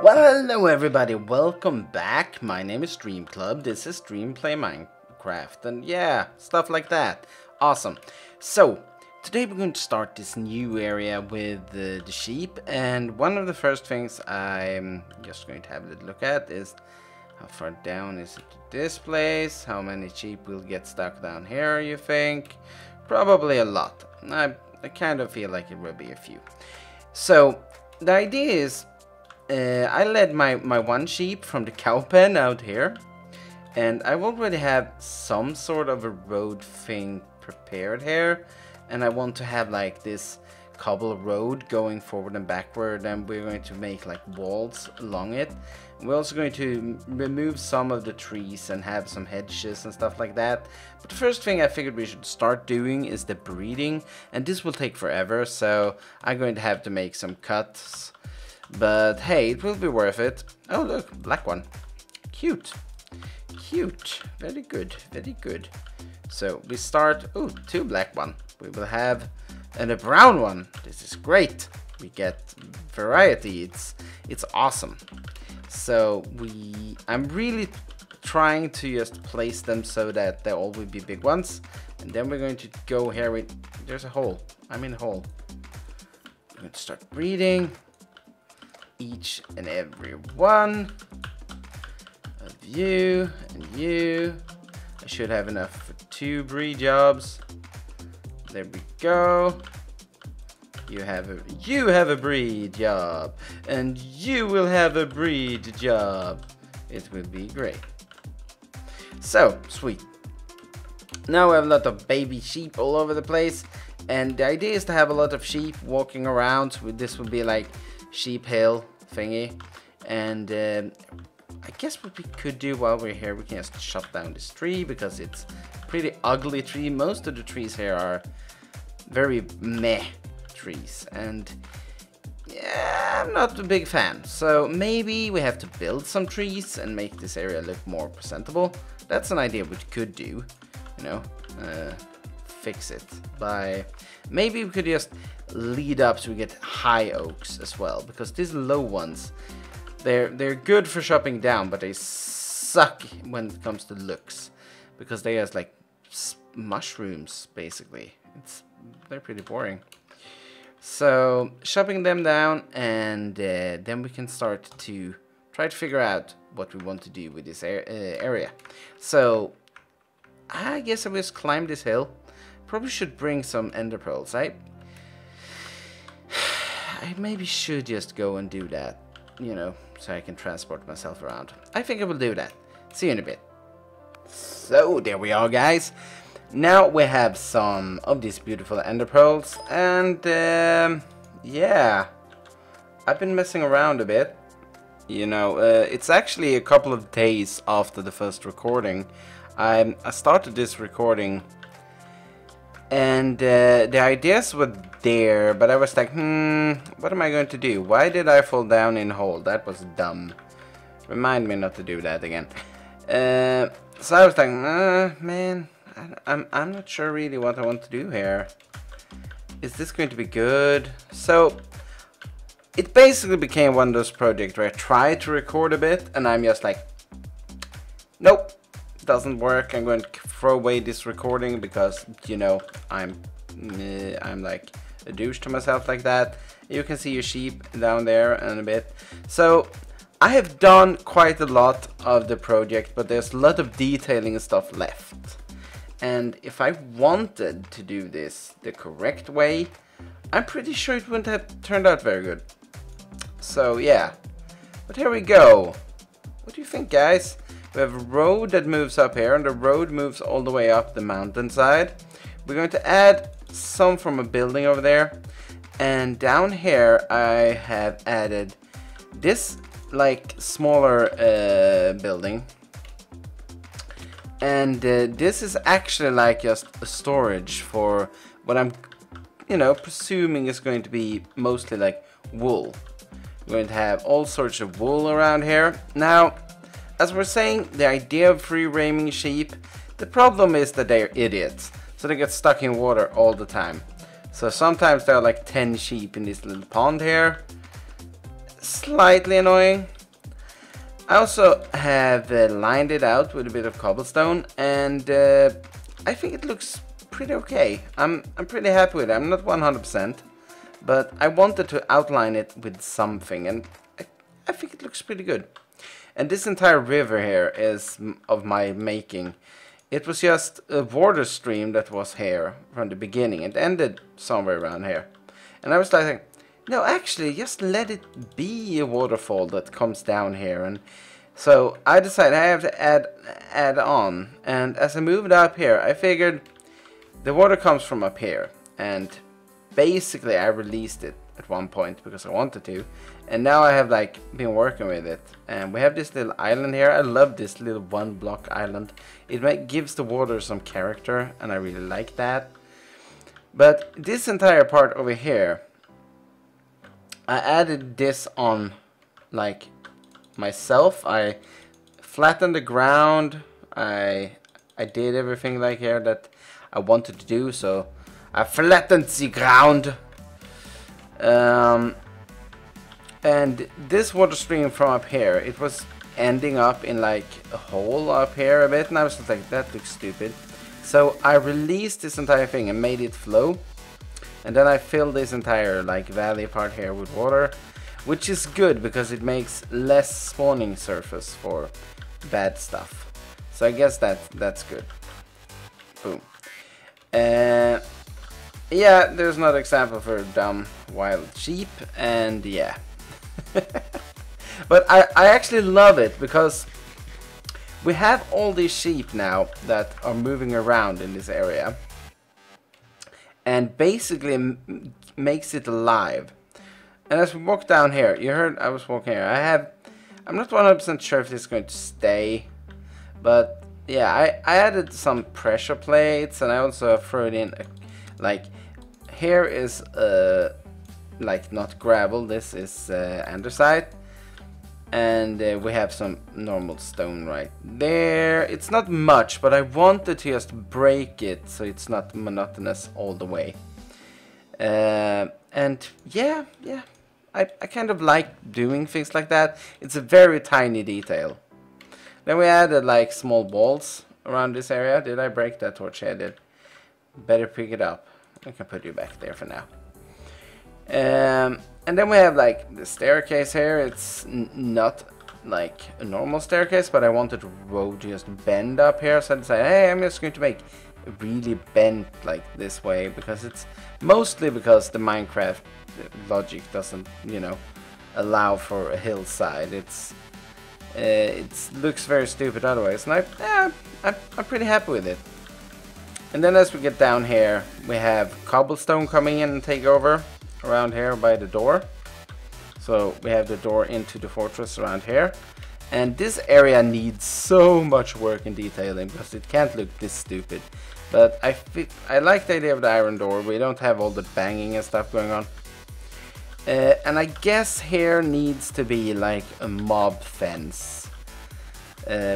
Well, hello everybody, welcome back. My name is Dreamklub, this is Dreamplay Minecraft, and yeah, stuff like that. Awesome. So, today we're going to start this new area with the sheep, and one of the first things I'm just going to have a little look at is how far down is it to this place, how many sheep will get stuck down here, you think? Probably a lot. I kind of feel like it will be a few. So, the idea is, I led my one sheep from the cow pen out here, and I already have some sort of a road thing prepared here, and I want to have like this cobble road going forward and backward, and we're going to make like walls along it. We're also going to remove some of the trees and have some hedges and stuff like that. But the first thing I figured we should start doing is the breeding, and this will take forever, so I'm going to have to make some cuts. But hey, it will be worth it. Oh look, black one. Cute. Cute. Very good. Very good. So we start... Oh, two black one. We will have... And a brown one. This is great. We get variety. It's awesome. So I'm really trying to just place them so that they all will be big ones. And then we're going to go here with... There's a hole. I'm in a hole. We're going to start breeding. Each and every one of you and you. I should have enough for 2 breed jobs. There we go. You have a breed job, and you will have a breed job. It will be great. So sweet. Now we have a lot of baby sheep all over the place, and the idea is to have a lot of sheep walking around. This will be like sheep hill thingy, and I guess what we could do while we're here, we can just chop down this tree because it's a pretty ugly tree. Most of the trees here are very meh trees, and yeah, I'm not a big fan. So maybe we have to build some trees and make this area look more presentable. That's an idea we could do, you know, fix it by maybe we could just lead up so we get high oaks as well, because these low ones, they're good for chopping down, but they suck when it comes to looks, because they have like mushrooms basically. They're pretty boring. So chopping them down, and then we can start to try to figure out what we want to do with this area. So I guess I'll just climb this hill. Probably should bring some ender pearls. I maybe should just go and do that, you know, so I can transport myself around. I think I will do that. See you in a bit. So there we are, guys. Now we have some of these beautiful ender pearls, and yeah, I've been messing around a bit. You know, it's actually a couple of days after the first recording. I started this recording, and the ideas were there, but I was like, what am I going to do? Why did I fall down in a hole? That was dumb. Remind me not to do that again. So I was like, man, I'm not sure really what I want to do here. Is this going to be good? So it basically became one of those projects where I tried to record a bit, and I'm just like, nope, doesn't work. I'm going to throw away this recording because, you know, I'm like a douche to myself like that. You can see your sheep down there in a bit. So I have done quite a lot of the project, but there's a lot of detailing and stuff left. And if I wanted to do this the correct way, I'm pretty sure it wouldn't have turned out very good. So yeah, but here we go. What do you think, guys? We have a road that moves up here, and the road moves all the way up the mountainside. We're going to add some from a building over there, and down here I have added this like smaller building, and this is actually like just a storage for what I'm, you know, presuming is going to be mostly like wool. We're going to have all sorts of wool around here. Now, as we're saying, the idea of free-roaming sheep, the problem is that they're idiots. So they get stuck in water all the time. So sometimes there are like 10 sheep in this little pond here. slightly annoying. I also have lined it out with a bit of cobblestone, and I think it looks pretty okay. I'm pretty happy with it. I'm not 100%, but I wanted to outline it with something, and I think it looks pretty good. And this entire river here is of my making. It was just a water stream that was here from the beginning. It ended somewhere around here. And I was like, no, actually, just let it be a waterfall that comes down here. And so I decided I have to add on. And as I moved up here, I figured the water comes from up here. And basically I released it at one point because I wanted to. And now I have like been working with it. And we have this little island here. I love this little one block island. It gives the water some character, and I really like that. But this entire part over here, I added this on like myself. I flattened the ground. I did everything like here that I wanted to do. So I flattened the ground. And this water stream from up here, it was ending up in like a hole up here a bit, and I was like, that looks stupid. So I released this entire thing and made it flow, and then I filled this entire like valley part here with water, which is good because it makes less spawning surface for bad stuff. So I guess that's good. Boom. Yeah, there's another example for dumb wild sheep, and yeah. But I actually love it because we have all these sheep now that are moving around in this area, and basically makes it alive. And as we walk down here, you heard I was walking here. I'm not 100% sure if this is going to stay, but yeah, I added some pressure plates, and I also threw it in like here is like not gravel, this is andesite, and we have some normal stone right there. It's not much, but I wanted to just break it so it's not monotonous all the way. And yeah, I kind of like doing things like that. It's a very tiny detail. Then we added like small balls around this area. Did I break that torch? I did. Better pick it up. I can put you back there for now. And then we have like the staircase here. It's not like a normal staircase, but I wanted the road to just bend up here, so I decided, hey, I'm just going to make it really bent like this way, because it's mostly because the Minecraft logic doesn't, you know, allow for a hillside. It looks very stupid otherwise, and I'm pretty happy with it. And then as we get down here, we have cobblestone coming in and take over around here by the door. So we have the door into the fortress around here. And this area needs so much work and detailing because it can't look this stupid. But I like the idea of the iron door. We don't have all the banging and stuff going on. And I guess here needs to be like a mob fence.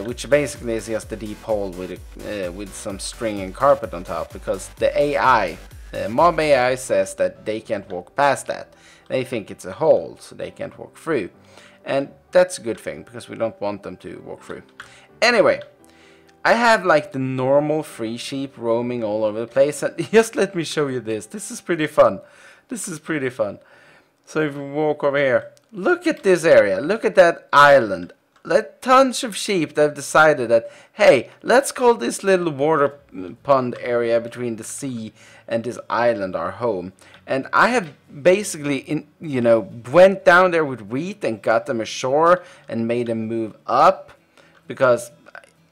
Which basically is just a deep hole with some string and carpet on top, because the AI, mob AI says that they can't walk past that. They think it's a hole, so they can't walk through. And that's a good thing, because we don't want them to walk through. Anyway, I have like the normal free sheep roaming all over the place, and just let me show you this. This is pretty fun. This is pretty fun. So if we walk over here, look at this area, look at that island. Like tons of sheep that have decided that, hey, let's call this little water pond area between the sea and this island our home. And I have basically, went down there with wheat and got them ashore and made them move up, because,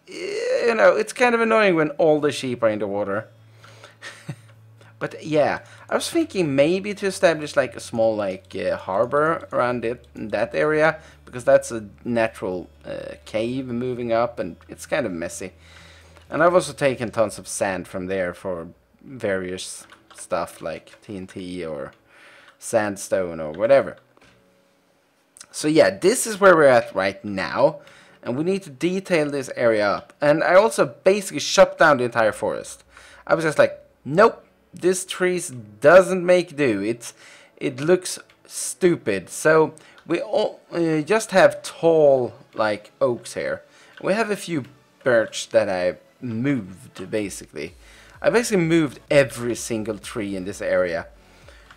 it's kind of annoying when all the sheep are in the water. But yeah, I was thinking maybe to establish like a small harbor around that area, because that's a natural cave moving up, and it's kind of messy. And I've also taken tons of sand from there for various stuff like TNT or sandstone or whatever. So yeah, this is where we're at right now, and we need to detail this area up. And I also basically shut down the entire forest. I was just like, nope. This tree doesn't make do. It looks stupid. So we all, just have tall like oaks here. We have a few birch that I moved basically. I basically moved every single tree in this area.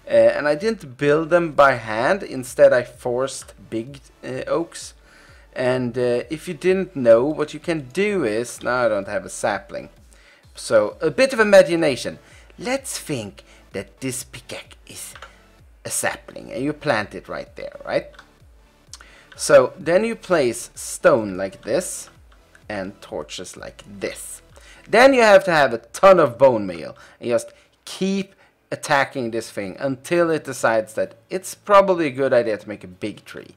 And I didn't build them by hand. Instead, I forced big oaks. And if you didn't know, what you can do is... Now I don't have a sapling. So, a bit of imagination. Let's think that this pickaxe is a sapling. And you plant it right there, right? So, then you place stone like this. And torches like this. Then you have to have a ton of bone meal. And just keep attacking this thing until it decides that it's probably a good idea to make a big tree.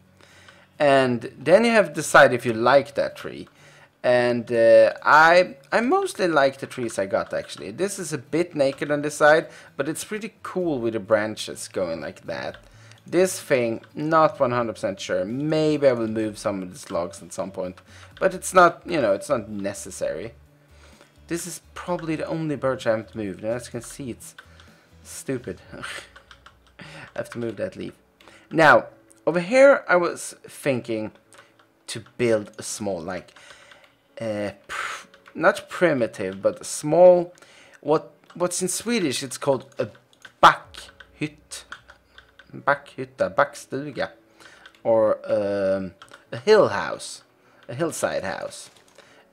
And then you have to decide if you like that tree. And I mostly like the trees I got, actually. This is a bit naked on this side, but it's pretty cool with the branches going like that. This thing, not 100% sure. Maybe I will move some of these logs at some point, but it's not, you know, it's not necessary. This is probably the only birch I haven't moved, and as you can see, it's stupid. I have to move that leaf. Now, over here I was thinking to build a small, like, not primitive, but a small, what's in Swedish it's called a backhytt. Backhytta, backstuga. Or a hill house. A hillside house.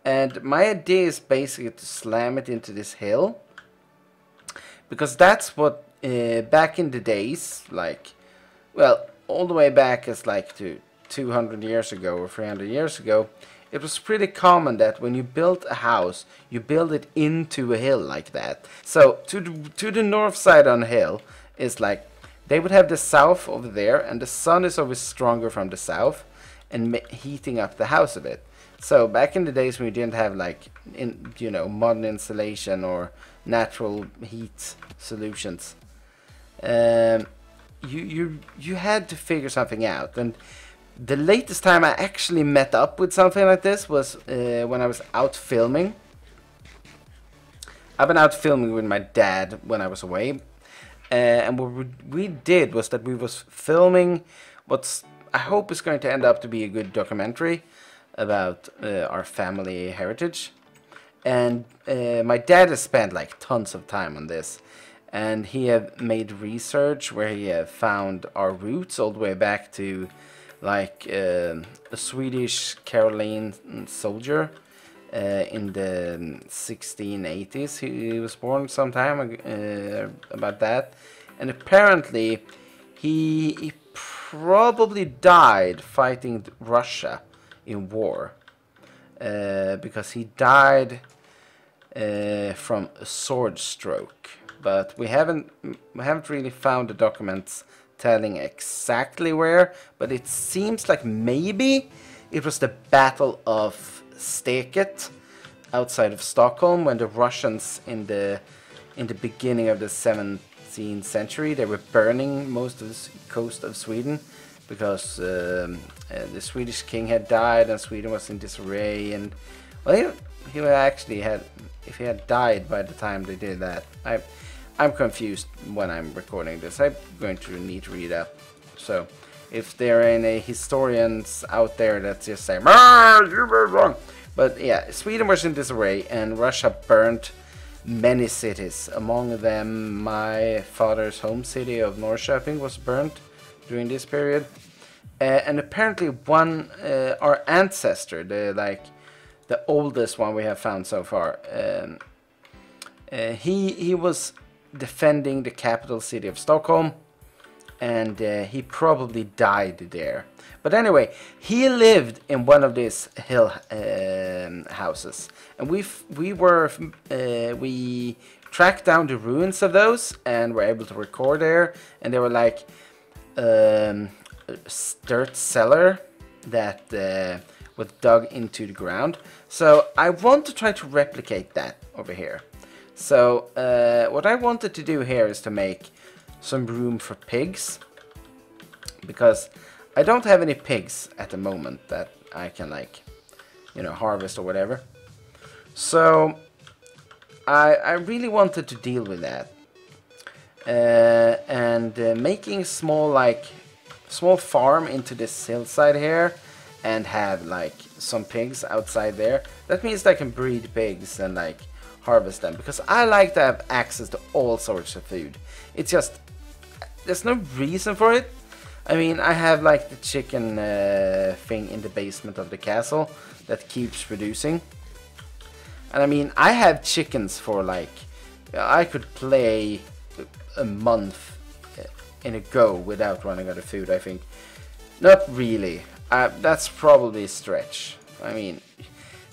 And my idea is basically to slam it into this hill. Because that's what, back in the days, like, well, all the way back as like to 200 years ago or 300 years ago, it was pretty common that when you built a house, you build it into a hill like that. So, to the north side on the hill is like, they would have the south over there, and the sun is always stronger from the south, and heating up the house a bit. So, back in the days when we didn't have like, you know, modern insulation or natural heat solutions, you had to figure something out. And the latest time I actually met up with something like this was when I was out filming. I've been out filming with my dad when I was away, and what we did was that we was filming what's I hope is going to end up to be a good documentary about our family heritage. And my dad has spent like tons of time on this, and he have made research where he have found our roots all the way back to like a Swedish Caroline soldier in the 1680s. He was born sometime about that, and apparently he probably died fighting Russia in war, because he died from a sword stroke. But we haven't really found the documents telling exactly where, but it seems like maybe it was the Battle of Steket outside of Stockholm, when the Russians in the beginning of the 17th century, they were burning most of the coast of Sweden because the Swedish king had died and Sweden was in disarray. And well, he actually had, if he had died by the time they did that, I'm confused when I'm recording this. I'm going to need to read up. So, if there are any historians out there that just say, you were wrong. But yeah, Sweden was in disarray and Russia burnt many cities. Among them, my father's home city of Norrköping was burnt during this period. And apparently one, our ancestor, the oldest one we have found so far, he was defending the capital city of Stockholm, and he probably died there. But anyway, he lived in one of these hill houses, and we tracked down the ruins of those and were able to record there. And they were like a dirt cellar that was dug into the ground. So I want to try to replicate that over here. So what I wanted to do here is to make some room for pigs, because I don't have any pigs at the moment that I can, like, you know, harvest or whatever. So I really wanted to deal with that, and making small, like, small farm into this hillside here and have like some pigs outside there. That means I can breed pigs and like harvest them, because I like to have access to all sorts of food. It's just, there's no reason for it. I mean, I have like the chicken thing in the basement of the castle that keeps producing. And I mean, I have chickens for like, I could play a month in a go without running out of food, I think. Not really. That's probably a stretch. I mean,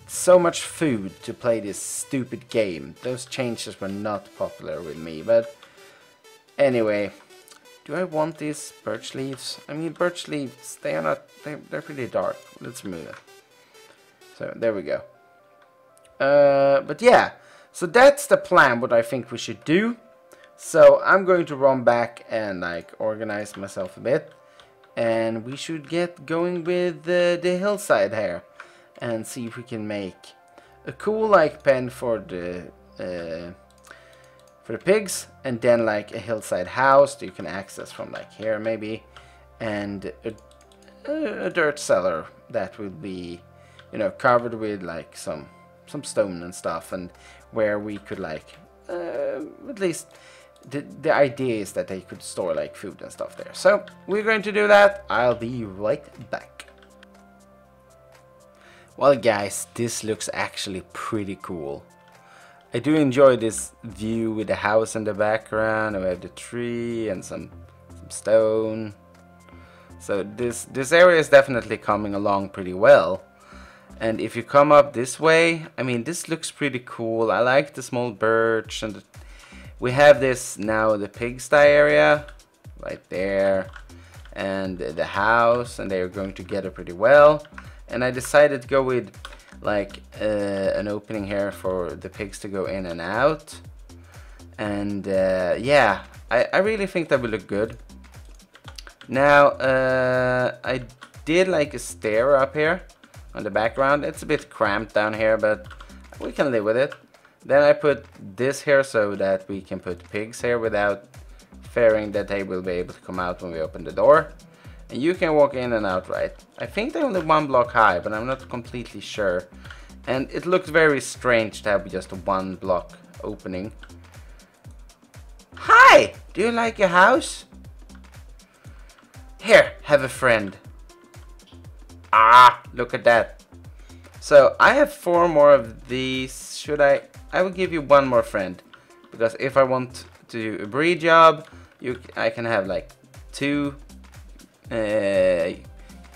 so much food to play this stupid game. Those changes were not popular with me, but anyway. Do I want these birch leaves? I mean, birch leaves, they are not, they're pretty dark. Let's remove it. So, there we go. But yeah, so that's the plan, what I think we should do. So, I'm going to run back and like organize myself a bit. And we should get going with the hillside here. And see if we can make a cool like pen for the pigs, and then like a hillside house that you can access from like here maybe, and a dirt cellar that will be, you know, covered with like some stone and stuff, and where we could like at least the idea is that they could store like food and stuff there. So we're going to do that. I'll be right back. Well guys, this looks actually pretty cool. I do enjoy this view with the house in the background, and we have the tree and some stone. So this area is definitely coming along pretty well. And if you come up this way, I mean, this looks pretty cool. I like the small birch, and we have this now, the pigsty area right there, and the house, and they're going together pretty well. And I decided to go with like an opening here for the pigs to go in and out. And yeah, I really think that will look good. Now I did like a stair up here on the background. It's a bit cramped down here, but we can live with it. Then I put this here so that we can put pigs here without fearing that they will be able to come out when we open the door. And you can walk in and out, right? I think they're only 1 block high, but I'm not completely sure. And it looks very strange to have just a 1 block opening. Hi! Do you like a house? Here, have a friend. Ah, look at that. So I have 4 more of these. Should I will give you 1 more friend. Because if I want to do a breed job, I can have like 2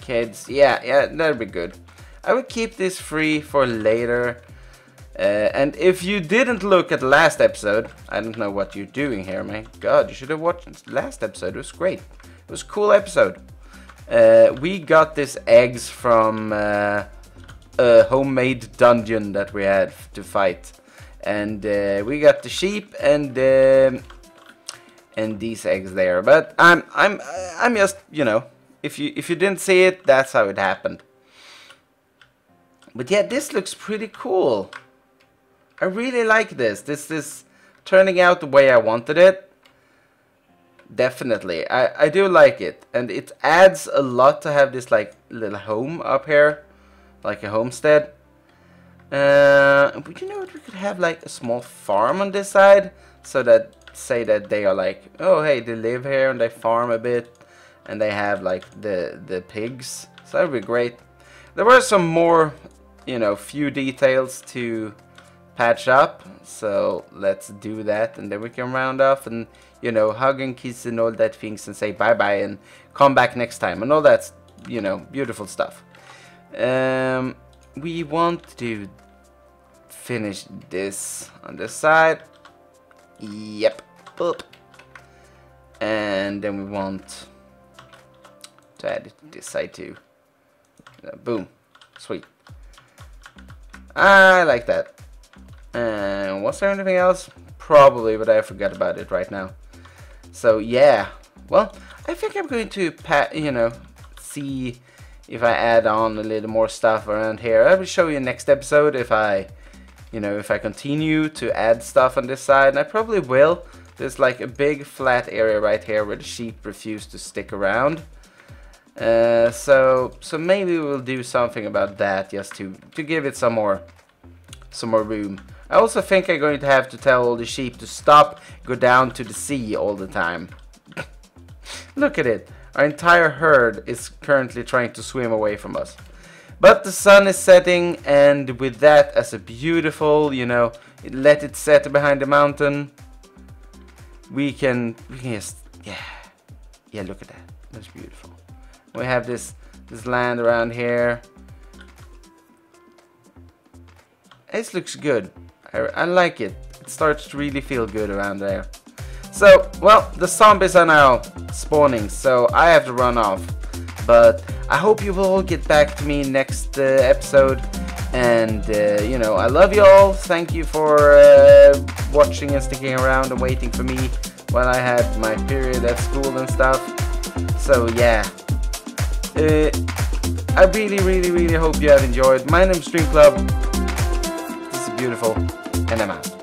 kids. Yeah, that'd be good. I will keep this free for later. And if you didn't look at the last episode, I don't know what you're doing here, my god, you should have watched the last episode. It was great. It was a cool episode. We got this eggs from a homemade dungeon that we had to fight. And we got the sheep and these eggs there. But I'm just, you know, if you didn't see it, that's how it happened. But yeah, this looks pretty cool. I really like this. This is turning out the way I wanted it. Definitely. I do like it. And it adds a lot to have this like little home up here. Like a homestead. But you know what? We could have like a small farm on this side. So that, say that they are like, oh hey, they live here and they farm a bit. And they have like the pigs. So that would be great. There were some more, you know, few details to patch up. So let's do that. And then we can round off and, you know, hug and kiss and all that things and say bye-bye and come back next time. And all that, you know, beautiful stuff. We want to finish this on this side. Yep. Boop. And then we want to add it to this side too. Boom. Sweet. I like that. And was there anything else? Probably, but I forgot about it right now. So yeah. Well, I think I'm going to you know, see if I add on a little more stuff around here. I will show you next episode if I, you know, if I continue to add stuff on this side, and I probably will. There's like a big flat area right here where the sheep refuse to stick around. So maybe we'll do something about that, just to give it some more room. I also think I'm going to have to tell all the sheep to stop, go down to the sea all the time. Look at it. Our entire herd is currently trying to swim away from us. But the sun is setting, and with that as a beautiful, you know, let it set behind the mountain, we can just, yeah, look at that. That's beautiful. We have this land around here. It looks good. I like it. It starts to really feel good around there. So, well, the zombies are now spawning, so I have to run off. But I hope you will all get back to me next episode. And, you know, I love you all. Thank you for watching and sticking around and waiting for me while I had my period at school and stuff. So, yeah. I really hope you have enjoyed. My name is Dreamklub. This is beautiful. And I'm out.